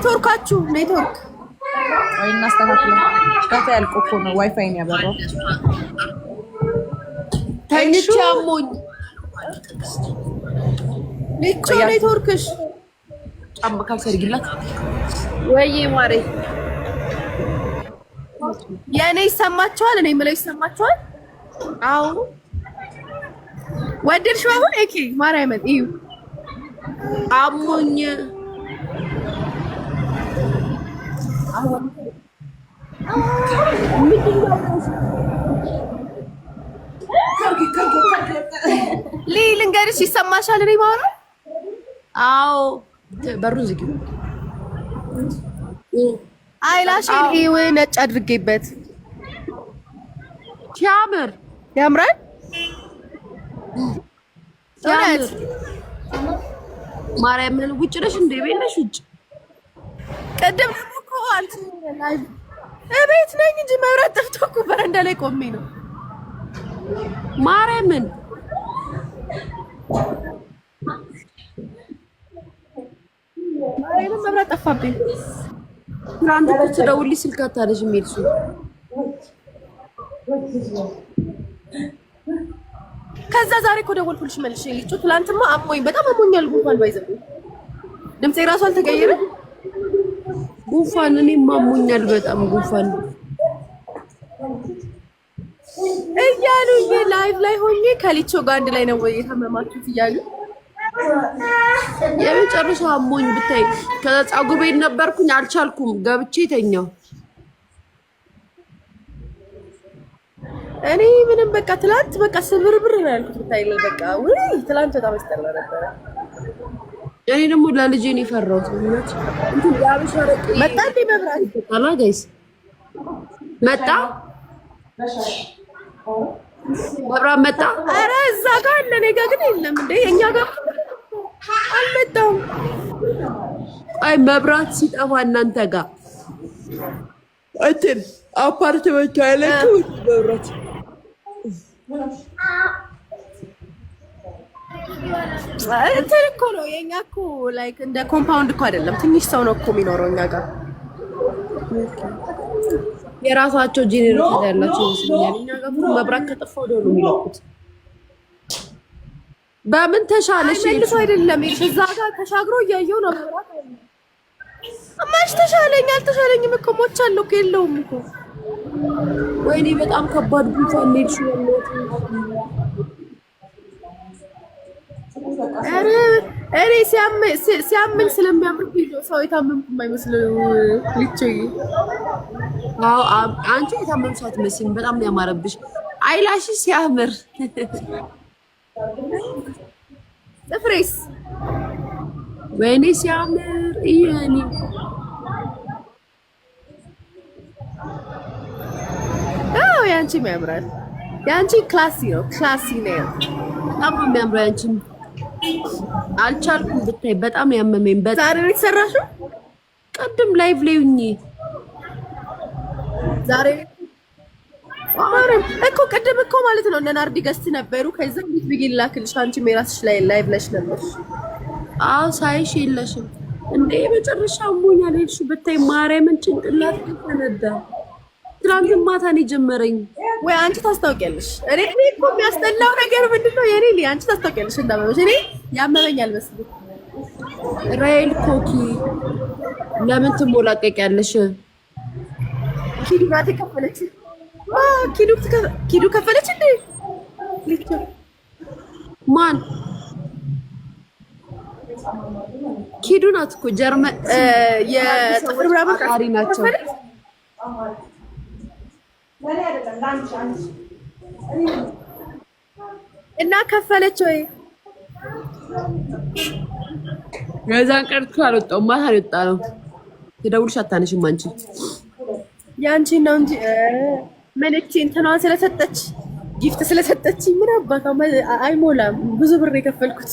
ኔትወርካችሁ ኔትወርክ ወይ እናስተካክለው። ዳታ ያልቆ እኮ ነው ዋይፋይ ነው ያበራው። ተኝቼ አሞኝ ኔትወርክሽ ጫማ ካልሰርግላት ወይ ማሬ የኔ ይሰማችኋል? እኔ የምለው ይሰማችኋል? አዎ ወደድሽው? አሁን እኪ ማርያምን እዩ አሞኝ አሁን ልንገርሽ ይሰማሻል? እኔ ማውራ አዎ በሩን ዝጊው። አይላሽን ይው ነጭ አድርጌበት ሲያምር ያምራል። ሲያምር ማርያምን ውጭ ነሽ እንደ ቤት ነሽ? ውጭ ቅድም እኮ አንቺ ላይቭ እቤት ነኝ እንጂ መብራት ጠፍቶ እኮ በረንዳ ላይ ቆሜ ነው። ማርያምን መብራት ጠፋብኝ። ትናንት እኮ ስደውልልሽ ስልክ አታነሺም ሄድሽ። ከዛ ዛሬ እኮ ደወልኩልሽ መልሼ ልጩ። ትናንትማ አሞኝ በጣም አሞኛል። ጉንፋን ባይዘው ድምጼ ራሱ አልተቀየረም። ጉንፋን እኔም አሞኛል በጣም ጉንፋን እያሉ ላይቭ ላይ ሆኜ ከሊቾ ጋር አንድ ላይ ነው ወይ የታመማችሁት እያሉ የመጨረሻው አሞኝ ብታይ። ከዛ ፀጉር ቤት ነበርኩኝ አልቻልኩም ገብቼ ተኛው። እኔ ምንም በቃ ትላንት በቃ ስብርብር ነው ያልኩት። ብታይ በቃ ወይ ትላንት በጣም ያስጠላ ነበር። እኔ ደግሞ ለልጄ ነው የፈራሁት። ማለት እንትን ያብሽ ወረቀ መጣ እንዴ መብራት ይጣላ ጋይስ መጣ መብራት መጣ። ኧረ እዛ ጋር አለ እኔ ጋር ግን የለም እንዴ እኛ ጋር አልመጣም። አይ መብራት ሲጠፋ እናንተ ጋር እንትን አፓርትመንት ያለችው መብራት እንትን እኮ ነው የኛ እኮ ላይክ እንደ ኮምፓውንድ እኮ አይደለም። ትንሽ ሰው ነው እኮ የሚኖረው እኛ ጋር። የራሳቸው ጄኔሬተር ያላቸው ይመስለኛል። እኛ ጋር መብራት ከጠፋ ወዲያው ነው የሚለቁት። በምን ተሻለሽ? መልሶ አይደለም እዛ ጋር ተሻግሮ እያየሁ ነው መብራት አይደለም። ማሽ ተሻለኝ አልተሻለኝም እኮ ሞቻለሁ እኮ የለውም እኮ። ወይኔ በጣም ከባድ ጉንፋን ነው ያለው። እኔ ሲያመኝ ስለሚያምር ሰው የታመምኩ የማይመስለው ልጅ። አዎ አንቺ የታመምሽ አትመስይም። በጣም ነው ያማረብሽ። አይላሽ ሲያምር ጥፍሬስ ወይኔ ሲያምር ይሄኔ ያንቺም ያምራል። ያንቺ ክላሲ ነው፣ ክላሲ ነው። በጣም ነው የሚያምረው። ያንቺም አልቻልኩም ብታይ በጣም ያመመኝ። ዛሬ ነው የተሰራሽው? ቀድም ላይቭ ላይ ሁኚ ዛሬ እኮ ቅድም እኮ ማለት ነው እነ ናርዲ ገስት ነበሩ። ከዛ እንዴት ብዬ ላክልሽ? አንቺ የራስሽ ላይ ላይቭ ላይ ነበርሽ። አዎ ሳይሽ የለሽም እንዴ? መጨረሻ አሞኛል ሄድሽ ብታይ ማርያምን ጭንቅላት ተነዳ። ትናንት ማታ ነው ጀመረኝ። ወይ አንቺ ታስታውቂያለሽ። እኔ እኮ የሚያስጠላው ነገር ምንድነው? የኔ አንቺ ታስታውቂያለሽ እንዳመመሽ። እኔ ያመመኛል መስሎኝ። ራይል ኮኪ ለምን ትሞላቀቂያለሽ? ኪዱ ናት የከፈለች። ኪዱ ከፈለች እንዴ? ማን ኪዱ ናት እኮ ጀርመን የጥፍር ምናምን ቃሪ ናቸው። እና ከፈለች ወይ? የዛን ቀን እኮ አልወጣሁም። ማታ አልወጣ ነው። ትደውልሽ አታነሽም አንቺ። ያንቺ ነው እንጂ መልእክቴ እንትናን ስለሰጠች ጊፍት ስለሰጠች ምን አባታ አይሞላም። ብዙ ብር የከፈልኩት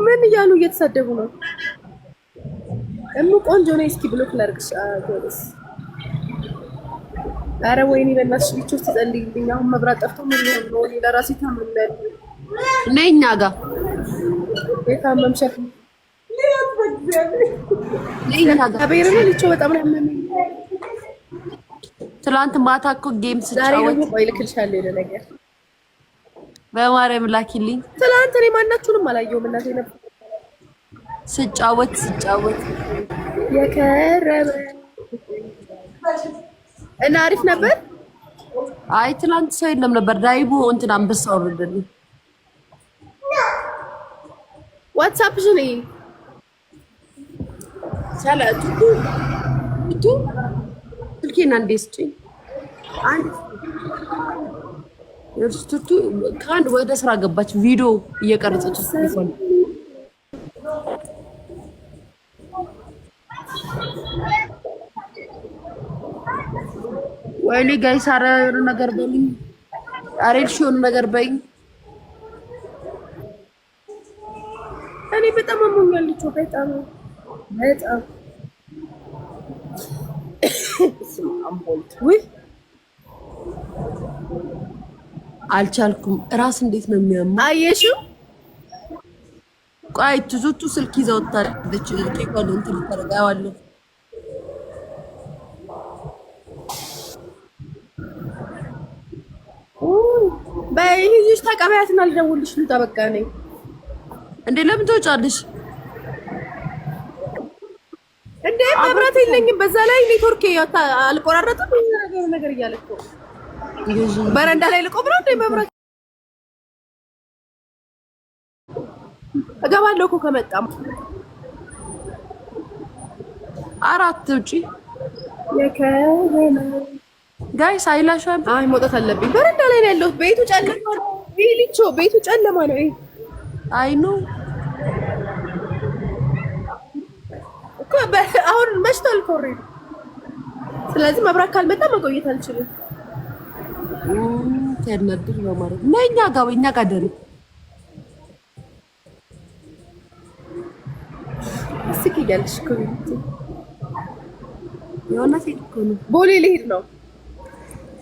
ምን እያሉ እየተሳደቡ ነው? እሙ ቆንጆ ነው። እስኪ ብሎክ ላድርግሽ። ጎበዝ። ኧረ ወይኔ በእናትሽ ልጅ ውስጥ ትጸልይልኝ። አሁን መብራት ጠፍቶ ምን ሊሆን ነው? እኔ ለራሴ ታምሜያለሁ። ነይ እኛ ጋር የታመምሽ ሊያት በእግዚአብሔር ልጅ በጣም ነው ያመመኝ። ትላንት ማታ እኮ ጌም ዛሬ ስጫወት ደግሞ ቆይ ልክልሻለሁ የሆነ ነገር በማርያም ላኪልኝ። ትላንት እኔ ማናችሁንም አላየሁም እናቴ ነበር ስጫወት የከረመ እና አሪፍ ነበር። አይ ትላንት ሰው የለም ነበር። ዳይቡ እንትን አንበሳ ወረደልኝ። ዋትስአፕ ጅኒ ሰላቱ ቱ ስልኬን አንዴ ስጪኝ። አንድ እርሱቱ ከአንድ ወደ ስራ ገባች። ቪዲዮ እየቀረጸች ነው። ወይኔ ጋይስ ኧረ የሆነ ነገር በሉኝ። አሬልሽ የሆነ ነገር በይኝ። እኔ በጣም አሞኛል። በጣም ውይ አልቻልኩም። እራስ እንዴት ነው የሚያመው? አየሽው? ቆይ ትዙቱ ስልክ ይዛ ወጣለች። ኬኳን እንትን ታረጋዋለሁ። በይ ሂጂሽ ተቀበያትና ልደውልሽ ልውጣ። በቃ ነኝ እንዴ ለምን ትወጫለሽ እንዴ? መብራት የለኝም። በዛ ላይ ኔትወርክ አልቆራረጥም። ነገር እያለ እኮ በረንዳ ላይ ልቆም ነው እንዴ? መብራት እገባለሁ እኮ ከመጣም አራት ውጪ የከረመ ጋይስ አይላሻም። አይ መውጣት አለብኝ። በረንዳ ላይ ነው ያለሁት። ቤቱ ጨለማ ነው። ሊቾ ቤቱ ጨለማ ነው። አይ ኖ እኮ አሁን መሽቷል እኮ ኦልሬዲ። ስለዚህ መብራት ካልመጣ መቆየት አልችልም። ተነድር በማለት ነኛ ጋር ደሪ እስኪ ያልሽ እኮ የሆነ ሴት እኮ ነው። ቦሌ ልሄድ ነው።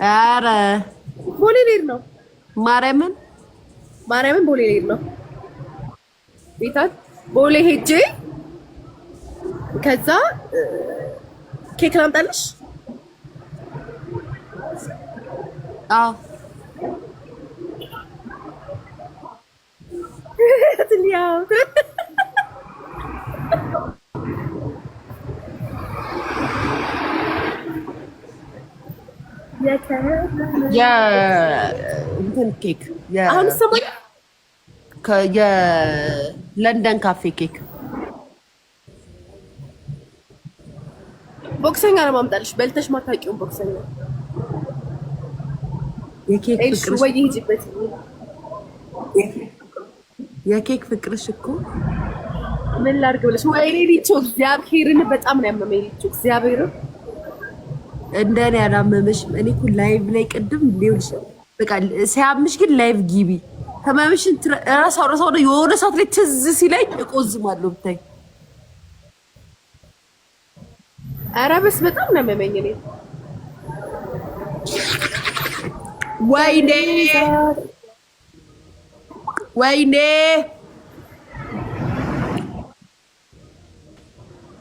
ኧረ ቦሌ ልሄድ ነው። ማርያምን ቦሌ ልሄድ ነው። ቤታት ቦሌ ሄጄ ከዛ ኬክ ላምጣልሽ። አዎ ትልያው እንትን ኬክ አሁን ሰሞኑን የለንደን ካፌ ኬክ ቦክሰኛ ነው ማምጣልሽ። በልተሽ ማታውቂውን ቦክሰኛ የኬክ ፍቅርሽ ወይ ይጅበት የኬክ ፍቅርሽ እኮ ምን ላድርግ ብለሽ ወይኔ ሊቾ እግዚአብሔርን በጣም ነው ያመመኝ። ሊቾ እግዚአብሔርን እንደኔ ያላመመሽም። እኔ እኮ ላይቭ ላይ ቅድም ሊውልሽ በቃ ሲያምሽ ግን ላይቭ ግቢ ተማምሽን ራሳው ነው የሆነ ሰዓት ላይ ትዝ ሲለኝ እቆዝማለሁ ብታይ። ኧረ በስ በጣም ነው ያመመኝ እኔ ወይኔ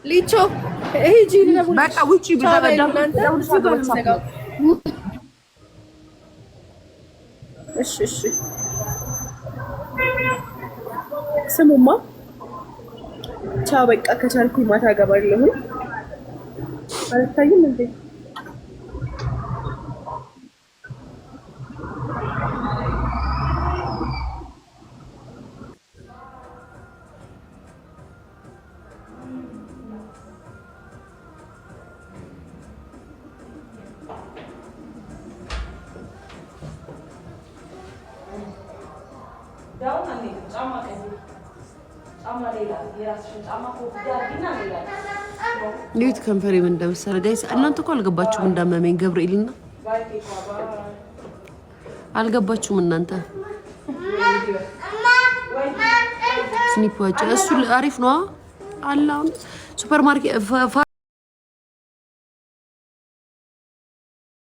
ሊቾ ሂጂ ለምን በቃ ውጪ ብለበዳ እሺ ስሙማ ቻው በቃ ከቻልኩኝ ማታ እገባለሁ። አልታይም እንዴ? ሊዩት ከንፈሬ ምን እንደመሰለ ጋይስ፣ እናንተ እኮ አልገባችሁም እንዳመመኝ ገብርኤልና አልገባችሁም እናንተ። ስኒፕ እሱ አሪፍ ነው አላ ሱፐር ማርኬት